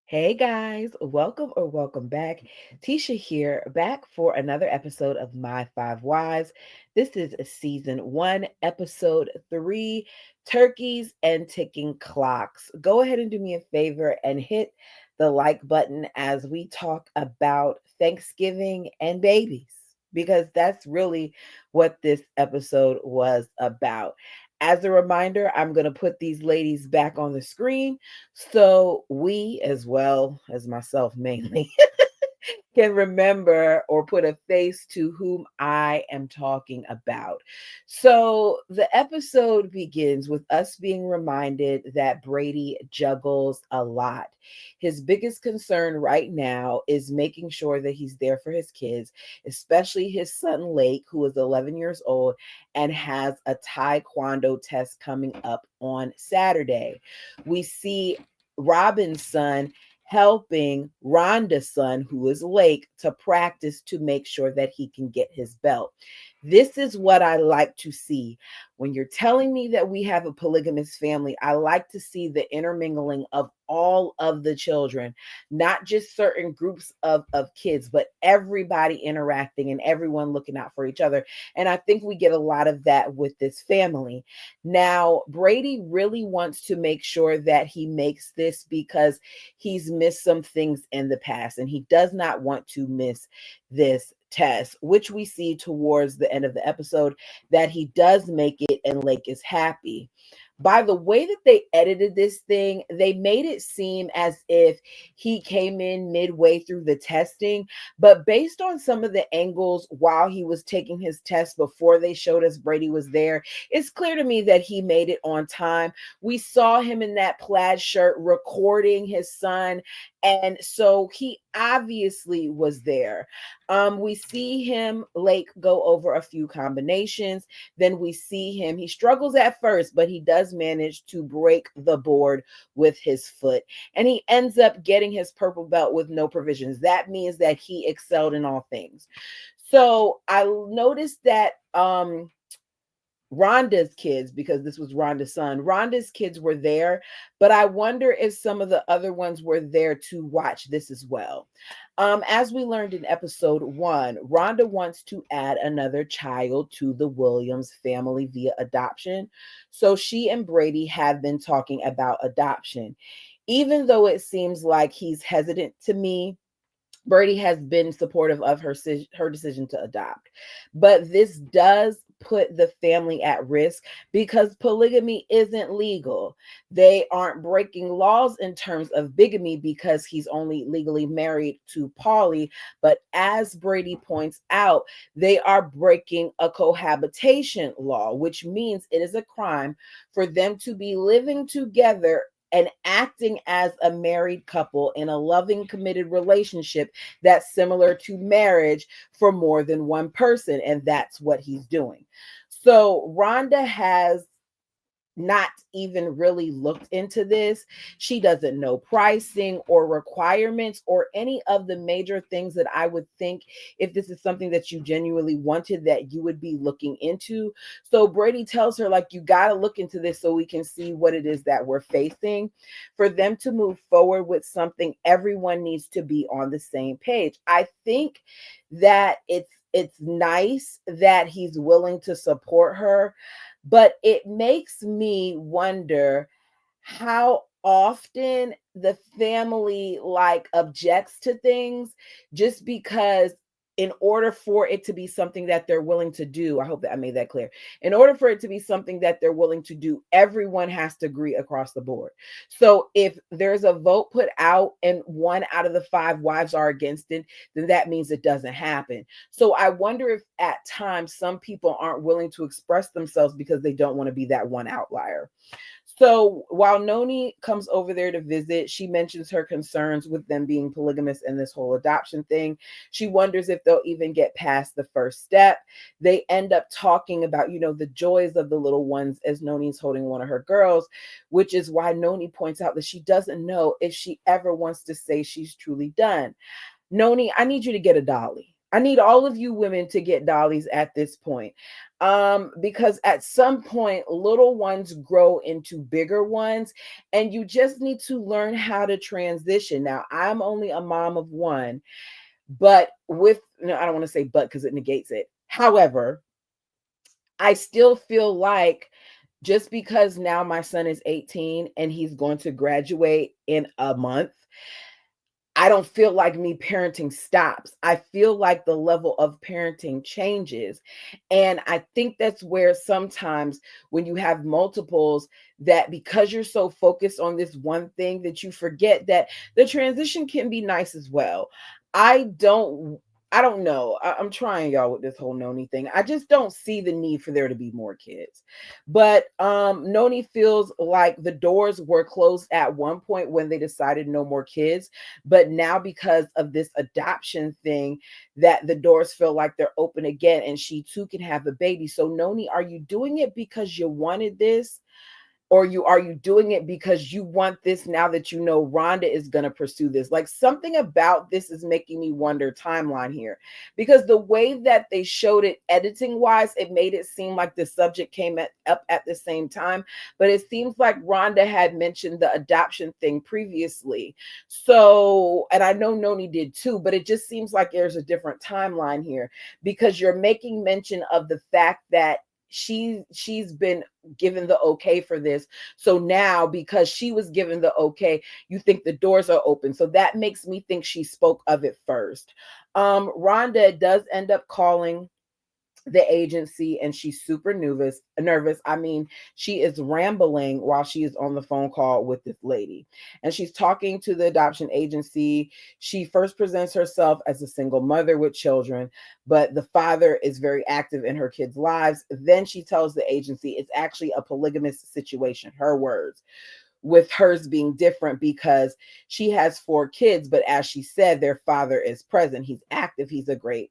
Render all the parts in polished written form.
Hey guys, welcome or welcome back. Tisha here, back for another episode of My Five Wives. This is season one, episode three, Turkeys and Ticking Clocks. Go ahead and do me a favor and hit the like button as we talk about Thanksgiving and babies, because that's really what this episode was about. As a reminder, I'm going to put these ladies back on the screen so we, as well as myself mainly, can remember or put a face to whom I am talking about. So the episode begins with us being reminded that Brady juggles a lot. His biggest concern right now is making sure that he's there for his kids, especially his son Lake, who is 11 years old and has a taekwondo test coming up on Saturday. We see Robin's son helping Rhonda's son, who is Lake, to practice to make sure that he can get his belt. This is what I like to see. When you're telling me that we have a polygamous family, I like to see the intermingling of all of the children, not just certain groups of kids, but everybody interacting and everyone looking out for each other. And I think we get a lot of that with this family. Now, Brady really wants to make sure that he makes this because he's missed some things in the past and he does not want to miss this test, which we see towards the end of the episode that he does make it and Lake is happy. By the way that they edited this thing, they made it seem as if he came in midway through the testing. But based on some of the angles while he was taking his test before they showed us Brady was there, it's clear to me that he made it on time. We saw him in that plaid shirt recording his son. And so he obviously was there. We see him, Lake, go over a few combinations. Then we see him. He struggles at first, but he does manage to break the board with his foot. And he ends up getting his purple belt with no provisions. That means that he excelled in all things. So I noticed that Rhonda's kids, because this was Rhonda's son, Rhonda's kids were there, but I wonder if some of the other ones were there to watch this as well. As we learned in episode one, Rhonda wants to add another child to the Williams family via adoption. So she and Brady have been talking about adoption. Even though it seems like he's hesitant to me, Brady has been supportive of her decision to adopt. But this does put the family at risk because polygamy isn't legal. They aren't breaking laws in terms of bigamy because he's only legally married to Polly. But as Brady points out, they are breaking a cohabitation law, which means it is a crime for them to be living together and acting as a married couple in a loving, committed relationship that's similar to marriage for more than one person. And that's what he's doing. So Rhonda has not even really looked into this. She doesn't know pricing or requirements or any of the major things that I would think, if this is something that you genuinely wanted, that you would be looking into. So Brady tells her, like, you got to look into this so we can see what it is that we're facing. For them to move forward with something, everyone needs to be on the same page. I think that it's nice that he's willing to support her, but it makes me wonder how often the family like objects to things just because, in order for it to be something that they're willing to do, I hope that I made that clear. In order for it to be something that they're willing to do, everyone has to agree across the board. So if there's a vote put out and one out of the five wives are against it, then that means it doesn't happen. So I wonder if at times some people aren't willing to express themselves because they don't want to be that one outlier. So while Noni comes over there to visit, she mentions her concerns with them being polygamous and this whole adoption thing. She wonders if they'll even get past the first step. They end up talking about, the joys of the little ones as Noni's holding one of her girls, which is why Noni points out that she doesn't know if she ever wants to say she's truly done. Noni, I need you to get a dolly. I need all of you women to get dollies at this point. Because at some point, little ones grow into bigger ones, and you just need to learn how to transition. Now, I'm only a mom of one, but with, no, I don't want to say but because it negates it. However, I still feel like just because now my son is 18 and he's going to graduate in a month, I don't feel like me parenting stops. I feel like the level of parenting changes. And I think that's where sometimes when you have multiples, that because you're so focused on this one thing that you forget that the transition can be nice as well. I don't I don't know. I'm trying y'all with this whole Noni thing. I just don't see the need for there to be more kids. But Noni feels like the doors were closed at one point when they decided no more kids, but now because of this adoption thing, that the doors feel like they're open again and she too can have a baby. So Noni, are you doing it because you wanted this, or are you doing it because you want this now that you know Rhonda is going to pursue this? Like, something about this is making me wonder timeline here, because the way that they showed it editing wise, it made it seem like the subject came up at the same time, but it seems like Rhonda had mentioned the adoption thing previously. So, and I know Noni did too, but it just seems like there's a different timeline here, because you're making mention of the fact that she's been given the okay for this. So now, because she was given the okay, you think the doors are open. So that makes me think she spoke of it first. Rhonda does end up calling the agency and she's super nervous. I mean, she is rambling while she is on the phone call with this lady, and she's talking to the adoption agency. She first presents herself as a single mother with children, but the father is very active in her kids' lives. Then she tells the agency it's actually a polygamous situation, her words, with hers being different because she has 4 kids, but as she said, their father is present, he's active, he's a great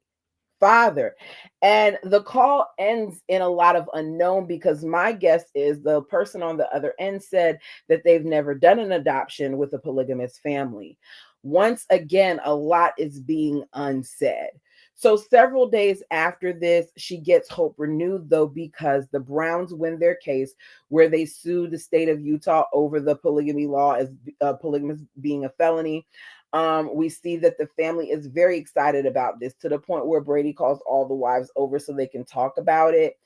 father. And the call ends in a lot of unknown, because my guess is the person on the other end said that they've never done an adoption with a polygamous family. Once again, a lot is being unsaid. So several days after this, she gets hope renewed, though, because the Browns win their case where they sued the state of Utah over the polygamy law as polygamous being a felony. We see that the family is very excited about this, to the point where Brady calls all the wives over so they can talk about it.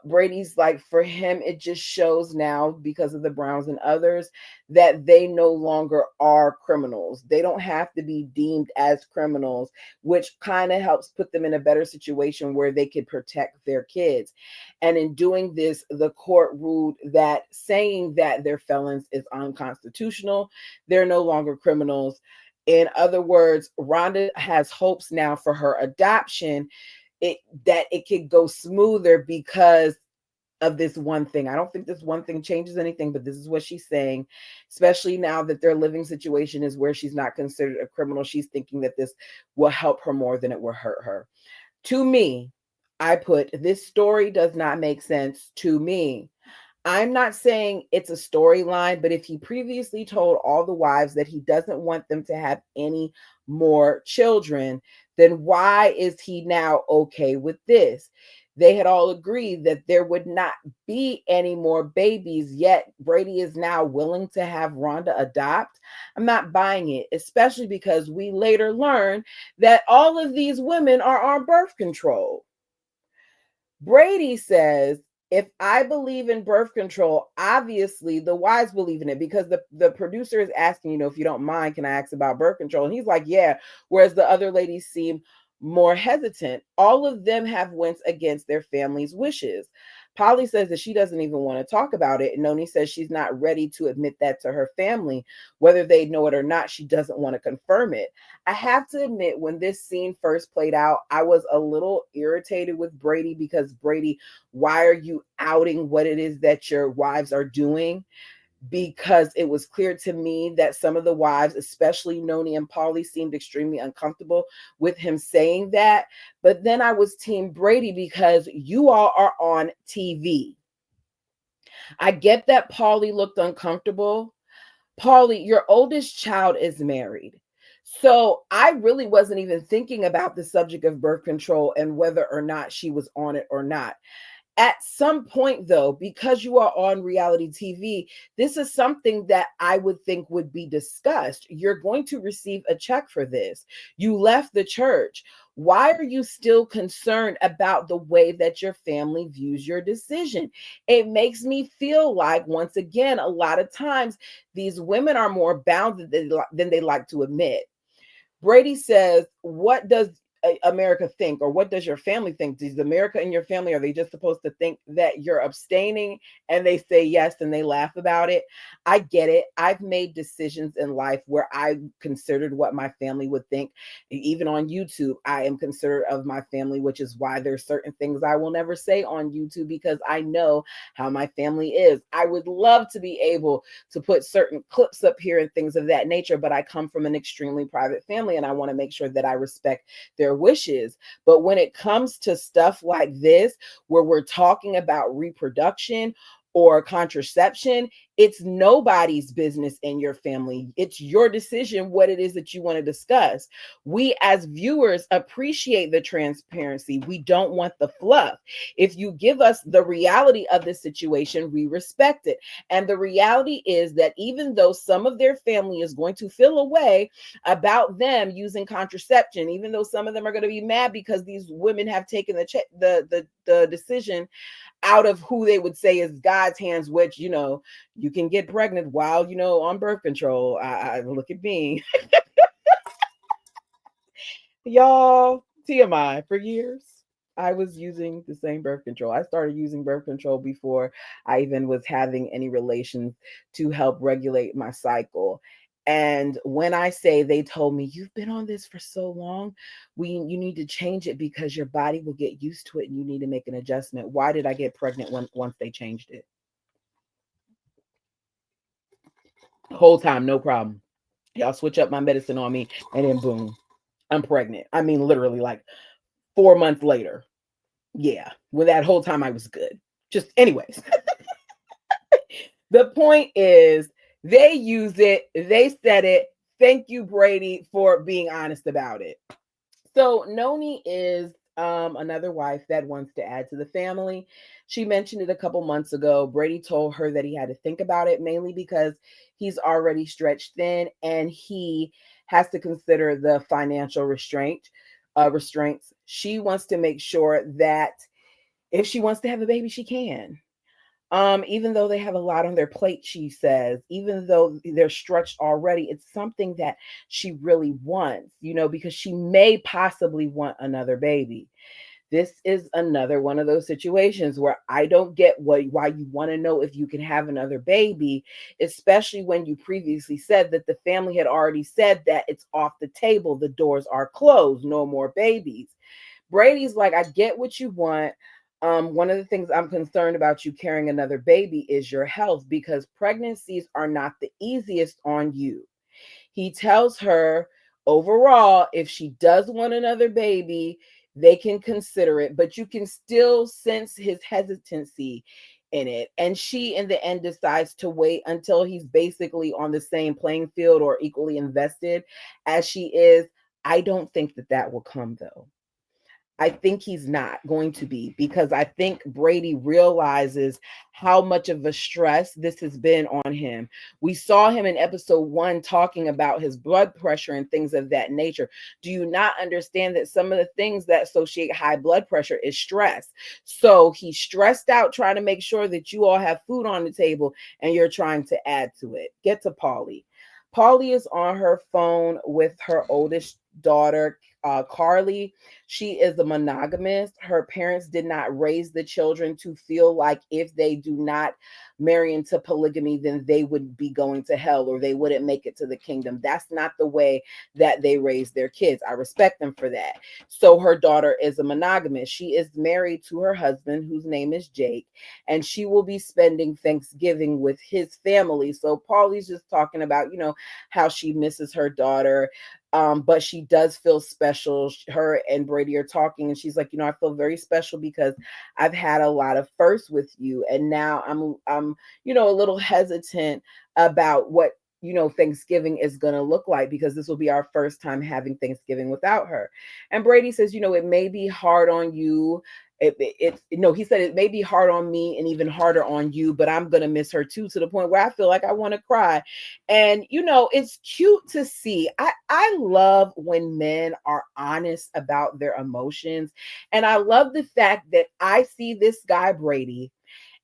Brady's like, for him, it just shows now, because of the Browns and others, that they no longer are criminals. They don't have to be deemed as criminals, which kind of helps put them in a better situation where they could protect their kids. And in doing this, the court ruled that saying that they're felons is unconstitutional. They're no longer criminals. In other words, Rhonda has hopes now for her adoption, it that it could go smoother because of this one thing. I don't think this one thing changes anything, but this is what she's saying, especially now that their living situation is where she's not considered a criminal. She's thinking that this will help her more than it will hurt her. To me, I put, this story does not make sense to me. I'm not saying it's a storyline, but if he previously told all the wives that he doesn't want them to have any more children, then why is he now okay with this? They had all agreed that there would not be any more babies, yet Brady is now willing to have Rhonda adopt. I'm not buying it, especially because we later learn that all of these women are on birth control. Brady says, if I believe in birth control, obviously the wives believe in it, because the producer is asking, if you don't mind, can I ask about birth control? And he's like, yeah. Whereas the other ladies seem more hesitant. All of them have went against their family's wishes. Polly says that she doesn't even want to talk about it. And Noni says she's not ready to admit that to her family. Whether they know it or not, she doesn't want to confirm it. I have to admit, when this scene first played out, I was a little irritated with Brady, because Brady, why are you outing what it is that your wives are doing? Because it was clear to me that some of the wives, especially Noni and Polly, seemed extremely uncomfortable with him saying that. But then I was team Brady, because you all are on TV. I get that Polly looked uncomfortable. Polly, your oldest child is married. So I really wasn't even thinking about the subject of birth control and whether or not she was on it or not. At some point, though, because you are on reality TV, this is something that I would think would be discussed. You're going to receive a check for this. You left the church. Why are you still concerned about the way that your family views your decision? It makes me feel like, once again, a lot of times these women are more bound than they like to admit. Brady says, "What does America think, or what does your family think? Does America and your family, are they just supposed to think that you're abstaining?" And they say yes, and they laugh about it. I get it. I've made decisions in life where I considered what my family would think. Even on YouTube, I am considerate of my family, which is why there's certain things I will never say on YouTube, because I know how my family is. I would love to be able to put certain clips up here and things of that nature, but I come from an extremely private family and I want to make sure that I respect their wishes. But when it comes to stuff like this, where we're talking about reproduction or contraception, it's nobody's business in your family. It's your decision what it is that you want to discuss. We as viewers appreciate the transparency. We don't want the fluff. If you give us the reality of the situation, we respect it. And the reality is that even though some of their family is going to feel a way about them using contraception, even though some of them are going to be mad because these women have taken the decision out of who they would say is God's hands, which, you can get pregnant while, on birth control. I look at me. Y'all, TMI, for years, I was using the same birth control. I started using birth control before I even was having any relations to help regulate my cycle. And when I say, they told me, "You've been on this for so long, you need to change it because your body will get used to it and you need to make an adjustment." Why did I get pregnant once they changed it? Whole time, no problem. Y'all switch up my medicine on me, and then boom, I'm pregnant. I mean, literally, like 4 months later. Yeah, well, that whole time I was good. Just, anyways, the point is, they use it, they said it. Thank you, Brady, for being honest about it. So Noni is another wife that wants to add to the family. She mentioned it a couple months ago. Brady told her that he had to think about it, mainly because he's already stretched thin and he has to consider the financial restraints. She wants to make sure that if she wants to have a baby, she can. Even though they have a lot on their plate, she says, even though they're stretched already, it's something that she really wants, because she may possibly want another baby. This is another one of those situations where I don't get why you want to know if you can have another baby, especially when you previously said that the family had already said that it's off the table, the doors are closed, no more babies. Brady's like, "I get what you want. One of the things I'm concerned about you carrying another baby is your health, because pregnancies are not the easiest on you." He tells her, overall, if she does want another baby, they can consider it, but you can still sense his hesitancy in it. And she, in the end, decides to wait until he's basically on the same playing field or equally invested as she is. I don't think that that will come, though. I think he's not going to be, because I think Brady realizes how much of a stress this has been on him. We saw him in episode 1 talking about his blood pressure and things of that nature. Do you not understand that some of the things that associate high blood pressure is stress? So he's stressed out trying to make sure that you all have food on the table and you're trying to add to it. Get to Polly. Polly is on her phone with her oldest daughter, Carly. She is a monogamist. Her parents did not raise the children to feel like if they do not marry into polygamy, then they would be going to hell or they wouldn't make it to the kingdom. That's not the way that they raise their kids. I respect them for that. So her daughter is a monogamist. She is married to her husband, whose name is Jake, and she will be spending Thanksgiving with his family. So Paulie's just talking about, how she misses her daughter. But she does feel special. Her and Brady are talking, and she's like, I feel very special because I've had a lot of firsts with you, and now I'm a little hesitant about what Thanksgiving is going to look like, because this will be our first time having Thanksgiving without her. And Brady says, it may be hard on you. He said it may be hard on me and even harder on you, but I'm going to miss her too, to the point where I feel like I want to cry. And, it's cute to see. I love when men are honest about their emotions. And I love the fact that I see this guy, Brady,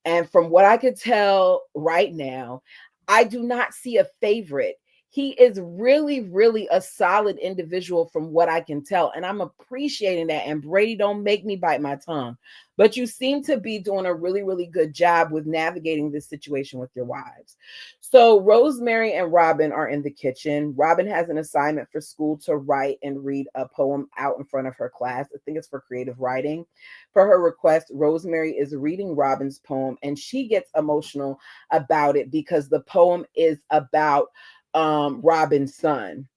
and from what I could tell right now, I do not see a favorite. He is really, really a solid individual from what I can tell. And I'm appreciating that. And Brady, don't make me bite my tongue. But you seem to be doing a really, really good job with navigating this situation with your wives. So Rosemary and Robin are in the kitchen. Robin has an assignment for school to write and read a poem out in front of her class. I think it's for creative writing. For her request, Rosemary is reading Robin's poem, and she gets emotional about it because the poem is about Robin's son.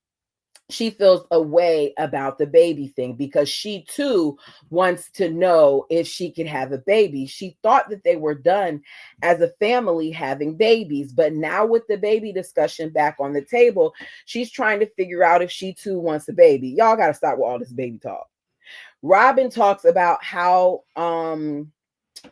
She feels a way about the baby thing because she too wants to know if she could have a baby. She thought that they were done as a family having babies, but now with the baby discussion back on the table, she's trying to figure out if she too wants a baby. Y'all got to stop with all this baby talk. Robin talks about how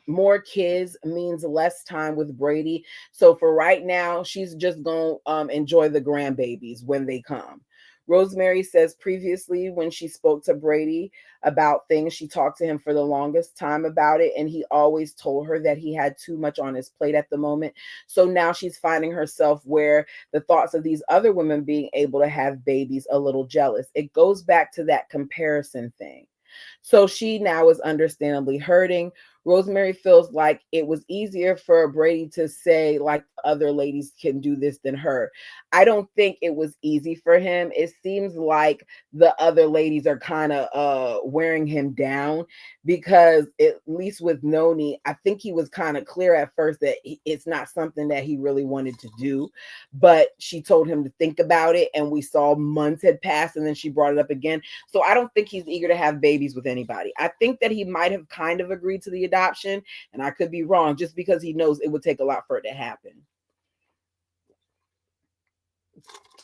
more kids means less time with Brady. So for right now, she's just going to enjoy the grandbabies when they come. Rosemary says previously, when she spoke to Brady about things, she talked to him for the longest time about it, and he always told her that he had too much on his plate at the moment. So now she's finding herself where the thoughts of these other women being able to have babies a little jealous. It goes back to that comparison thing. So she now is understandably hurting. Rosemary feels like it was easier for Brady to say, like, other ladies can do this than her. I don't think it was easy for him. It seems like the other ladies are kind of wearing him down, because at least with Noni, I think he was kind of clear at first that it's not something that he really wanted to do, but she told him to think about it, and we saw months had passed, and then she brought it up again. So I don't think he's eager to have babies with anybody. I think that he might have kind of agreed to the adoption, and I could be wrong, just because he knows it would take a lot for it to happen.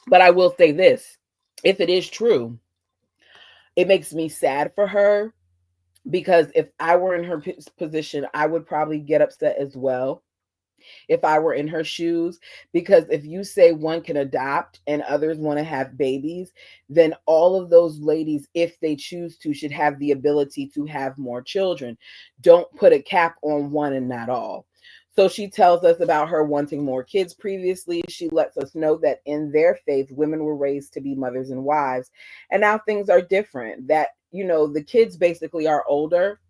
But I will say this, if it is true, it makes me sad for her, because if I were in her position, I would probably get upset as well if I were in her shoes. Because if you say one can adopt and others want to have babies, then all of those ladies, if they choose to, should have the ability to have more children. Don't put a cap on one and not all. So she tells us about her wanting more kids previously. She lets us know that in their faith, women were raised to be mothers and wives. And now things are different. That, the kids basically are older,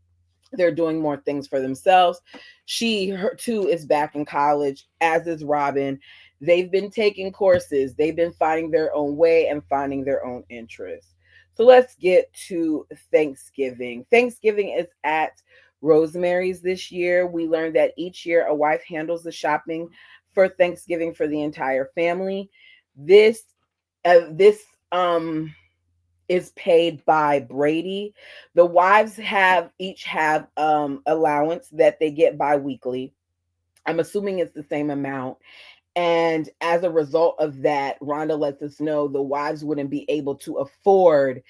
they're doing more things for themselves. Her too is back in college, as is Robin. They've been taking courses, they've been finding their own way and finding their own interests. So let's get to Thanksgiving. Thanksgiving is at Rosemary's this year. We learned that each year a wife handles the shopping for Thanksgiving for the entire family. This is paid by Brady. The wives each have allowance that they get bi-weekly. I'm assuming it's the same amount. And as a result of that, Rhonda lets us know the wives wouldn't be able to afford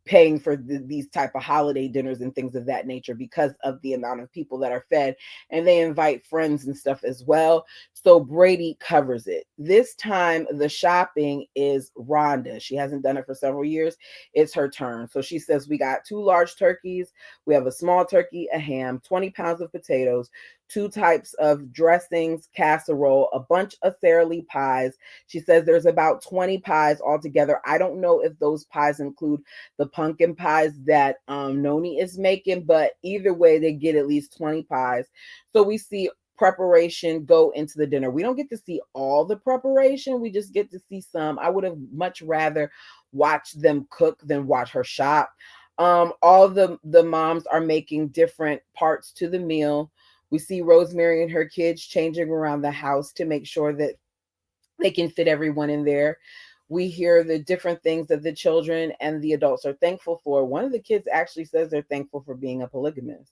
paying for these type of holiday dinners and things of that nature because of the amount of people that are fed, and they invite friends and stuff as well. So Brady covers it. This time the shopping is Rhonda. She hasn't done it for several years. It's her turn. So she says, we got 2 large turkeys, we have a small turkey, a ham, 20 pounds of potatoes, 2 types of dressings, casserole, a bunch of Sara Lee pies. She says there's about 20 pies altogether. I don't know if those pies include the pumpkin pies that Noni is making, but either way, they get at least 20 pies. So we see preparation go into the dinner. We don't get to see all the preparation, we just get to see some. I would have much rather watched them cook than watch her shop. All the moms are making different parts to the meal. We see Rosemary and her kids changing around the house to make sure that they can fit everyone in there. We hear the different things that the children and the adults are thankful for. One of the kids actually says they're thankful for being a polygamist.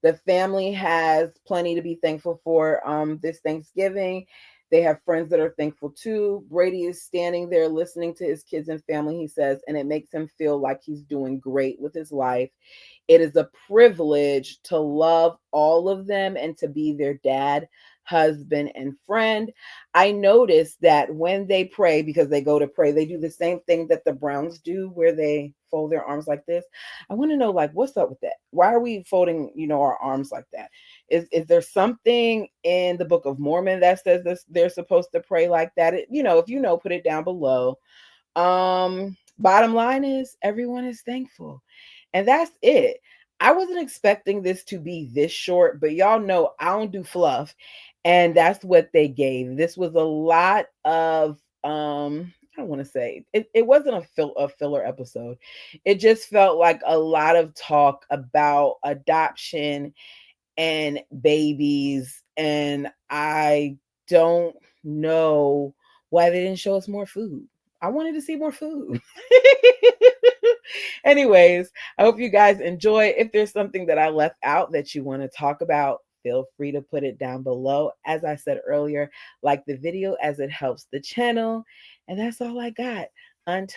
The family has plenty to be thankful for this Thanksgiving. They have friends that are thankful too. Brady is standing there listening to his kids and family, he says, and it makes him feel like he's doing great with his life. It is a privilege to love all of them and to be their dad, husband, and friend. I noticed that when they pray, because they go to pray, they do the same thing that the Browns do, where they fold their arms like this. I want to know, like, what's up with that? Why are we folding, our arms like that? Is there something in the Book of Mormon that says this, they're supposed to pray like that? If you know, put it down below. Bottom line is everyone is thankful. And that's it. I wasn't expecting this to be this short, but y'all know I don't do fluff. And that's what they gave. This was a lot of I don't want to say it wasn't a filler episode. It just felt like a lot of talk about adoption and babies, and I don't know why they didn't show us more food. I wanted to see more food. Anyways, I hope you guys enjoy. If there's something that I left out that you want to talk about, feel free to put it down below. As I said earlier, like the video as it helps the channel. And that's all I got. Until